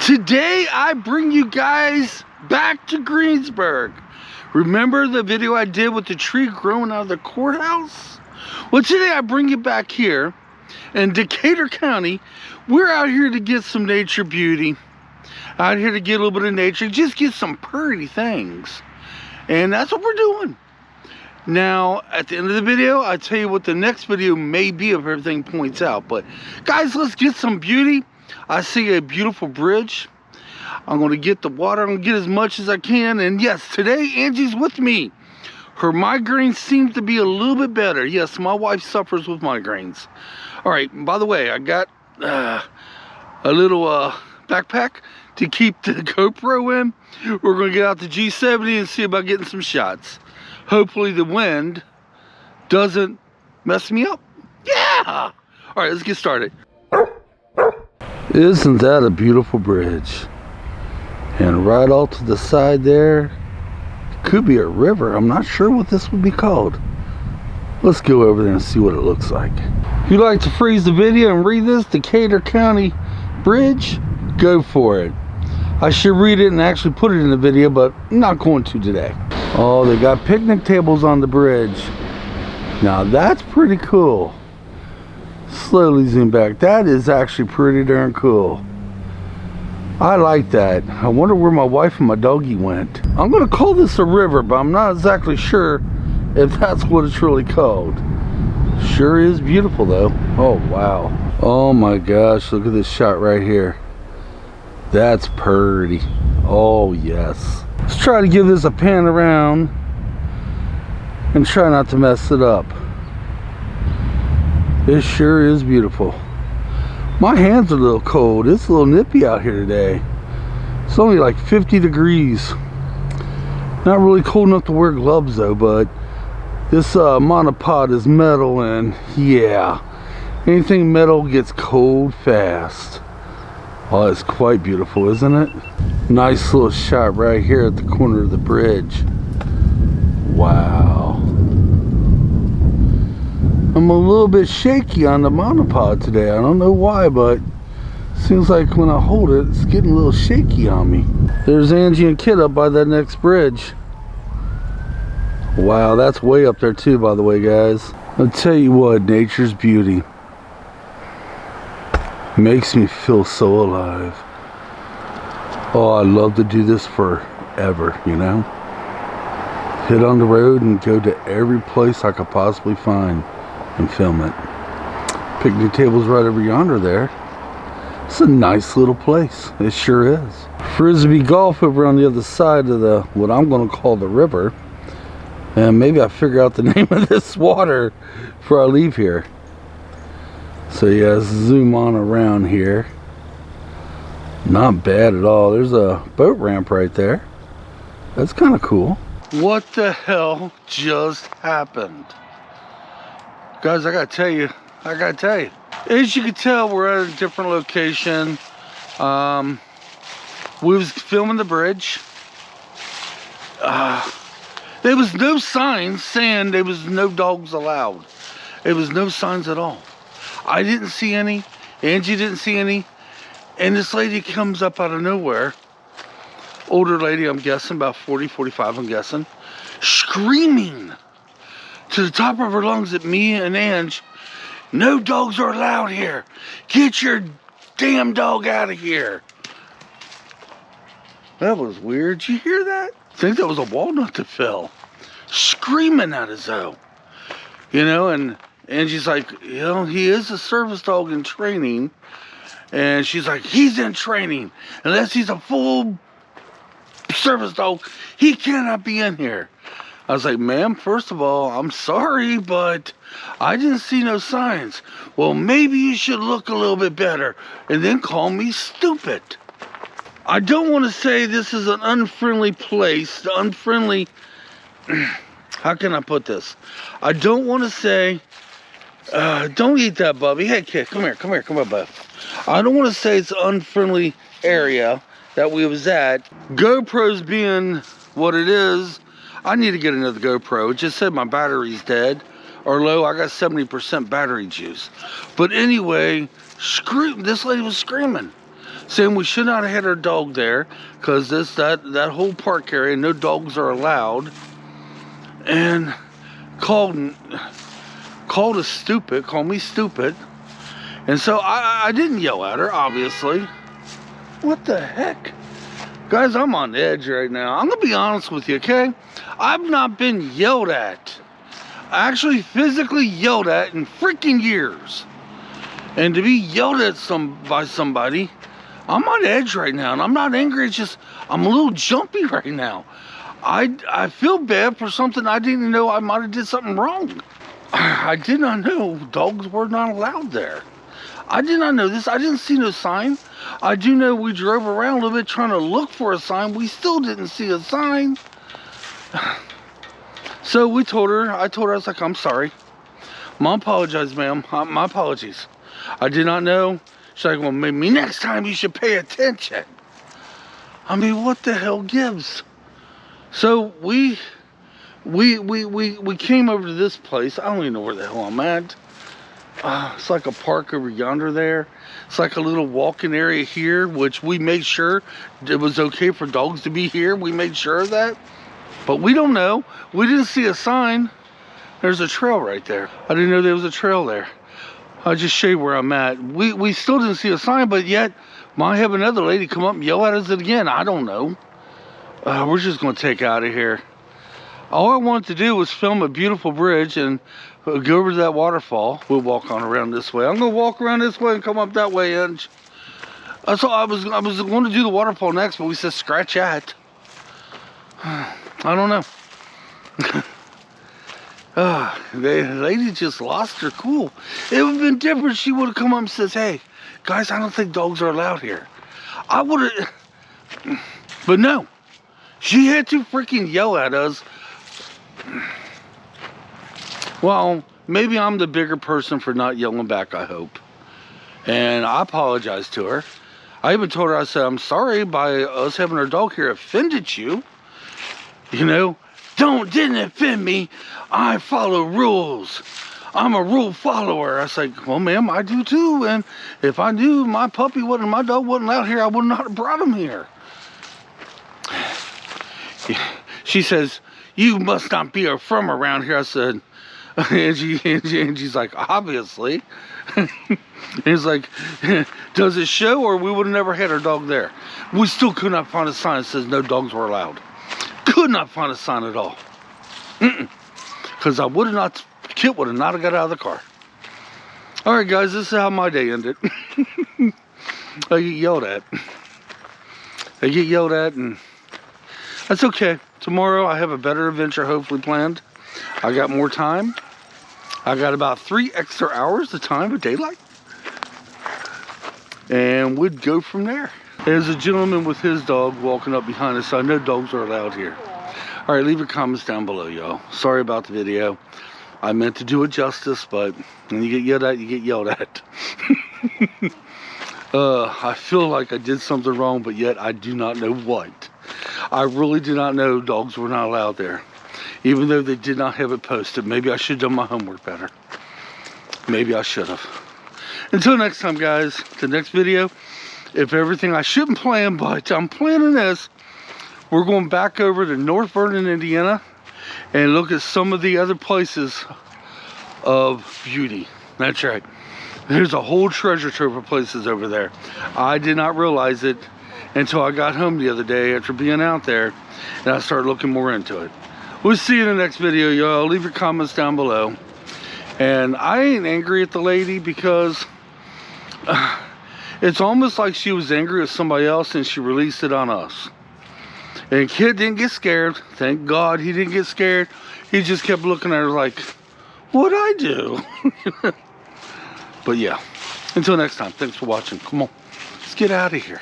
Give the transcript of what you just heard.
Today I bring you guys back to Greensburg. Remember the video I did with the tree growing out of the courthouse? Well, today I bring you back here in Decatur County. We're out here to get some nature beauty. Out here to get a little bit of nature, just get some pretty things. And that's what we're doing. Now, at the end of the video, I'll tell you what the next video may be if everything points out. But guys, let's get some beauty. I see a beautiful bridge. I'm going to get the water. I'm going to get as much as I can. And yes, today Angie's with me. Her migraines seem to be a little bit better. Yes, my wife suffers with migraines. All right, by the way, I got a little backpack to keep the GoPro in. We're going to get out the G70 and see about getting some shots. Hopefully the wind doesn't mess me up. Yeah! All right, let's get started. Isn't that a beautiful bridge? And right off to the side there, could be a river. I'm not sure what this would be called. Let's go over there and see what it looks like. If you'd like to freeze the video and read this Decatur County bridge, go for it. I should read it and actually put it in the video, but I'm not going to today. Oh, they got picnic tables on the bridge. Now that's pretty cool. Slowly zoom back. That is actually pretty darn cool. I like that. I wonder where my wife and my doggy went. I'm going to call this a river, but I'm not exactly sure if that's what it's really called. Sure is beautiful though. Oh wow. Oh my gosh, look at this shot right here. That's pretty. Oh yes. Let's try to give this a pan around and try not to mess it up. This sure is beautiful. My hands are a little cold. It's a little nippy out here today. It's only like 50 degrees. Not really cold enough to wear gloves though, but this monopod is metal, and yeah, anything metal gets cold fast. Oh, it's quite beautiful, isn't it? Nice little shot right here at the corner of the bridge. Wow. I'm a little bit shaky on the monopod today. I don't know why, but seems like when I hold it, it's getting a little shaky on me. There's Angie and Kitt up by that next bridge. Wow, that's way up there too, by the way, guys. I'll tell you what, nature's beauty makes me feel so alive. Oh, I love to do this forever, you know? Hit on the road and go to every place I could possibly find and film it. Picnic table's right over yonder there. It's a nice little place. It sure is. Frisbee golf over on the other side of the, what I'm going to call the river. And maybe I figure out the name of this water before I leave here. So yeah, let's zoom on around here. Not bad at all. There's a boat ramp right there. That's kind of cool. What the hell just happened? Guys, I gotta tell you. As you can tell, we're at a different location. We was filming the bridge. There was no signs saying there was no dogs allowed. There was no signs at all. I didn't see any. Angie didn't see any. And this lady comes up out of nowhere. Older lady, I'm guessing, about 40, 45, I'm guessing. Screaming to the top of her lungs at me and Ange. No dogs are allowed here. Get your damn dog out of here. That was weird. Did you hear that? I think that was a walnut that fell. Screaming at us though. You know, and Angie's like, you know, he is a service dog in training. And she's like, he's in training. Unless he's a full service dog, he cannot be in here. I was like, ma'am, first of all, I'm sorry, but I didn't see no signs. Well, maybe you should look a little bit better and then call me stupid. I don't want to say this is an unfriendly place, unfriendly, how can I put this? I don't want to say, don't eat that, Bubby. Hey, kid, come here, bub. I don't want to say it's an unfriendly area that we was at. GoPro's being what it is. I need to get another GoPro. It just said my battery's dead or low. I got 70% battery juice. But anyway, this lady was screaming. saying we should not have had our dog there because that whole park area, no dogs are allowed, and called us stupid, called me stupid. And so I didn't yell at her, obviously. What the heck? Guys, I'm on edge right now. I'm gonna be honest with you, okay? I've not been yelled at. Actually physically yelled at in freaking years. And to be yelled at by somebody, I'm on edge right now. And I'm not angry, it's just I'm a little jumpy right now. I feel bad for something I didn't know. I might have did something wrong. I did not know dogs were not allowed there. I did not know this. I didn't see no sign. I do know we drove around a little bit trying to look for a sign. We still didn't see a sign. So we told her, I was like, I'm sorry. Mom, apologize, ma'am. My apologies. I did not know. She's like, well, maybe next time you should pay attention. I mean, what the hell gives? So we came over to this place. I don't even know where the hell I'm at. It's like a park over yonder there. It's like a little walking area here, which we made sure it was okay for dogs to be here. We made sure of that. But we don't know. We didn't see a sign. There's a trail right there. I didn't know there was a trail there. I'll just show you where I'm at. We still didn't see a sign, but yet might have another lady come up and yell at us again. I don't know. We're just going to take out of here. All I wanted to do was film a beautiful bridge and go over to that waterfall. We'll walk on around this way. I'm going to walk around this way and come up that way, Angie. So I was going to do the waterfall next, but we said scratch that. I don't know. The lady just lost her cool. It would have been different. She would have come up and says, hey, guys, I don't think dogs are allowed here. I would have, but no. She had to freaking yell at us. Well, maybe I'm the bigger person for not yelling back, I hope. And I apologize to her. I even told her, I said, I'm sorry by us having our dog here offended you. You know, didn't offend me. I follow rules. I'm a rule follower. I was like, well, ma'am, I do too. And if I knew my dog wasn't out here, I would not have brought him here. She says, you must not be from around here. I said, Angie's like, obviously. He's like, does it show, or we would have never had our dog there? We still could not find a sign that says no dogs were allowed. Could not find a sign at all. Because Kitt would have not got out of the car. All right, guys, this is how my day ended. I get yelled at. And that's okay. Tomorrow I have a better adventure hopefully planned. I got more time. I got about 3 extra hours of time of daylight. And we'd go from there. There's a gentleman with his dog walking up behind us. So I know dogs are allowed here. All right, leave your comments down below, y'all. Sorry about the video. I meant to do it justice, but when you get yelled at, you get yelled at. I feel like I did something wrong, but yet I do not know what. I really do not know dogs were not allowed there. Even though they did not have it posted. Maybe I should have done my homework better. Maybe I should have. Until next time, guys. The next video. If everything I shouldn't plan, but I'm planning this. We're going back over to North Vernon, Indiana. And look at some of the other places of beauty. That's right. There's a whole treasure trove of places over there. I did not realize it until I got home the other day after being out there. And I started looking more into it. We'll see you in the next video, y'all. Leave your comments down below. And I ain't angry at the lady because it's almost like she was angry with somebody else and she released it on us. And Kitt didn't get scared. Thank God he didn't get scared. He just kept looking at her like, what'd I do? But yeah, until next time, thanks for watching. Come on, let's get out of here.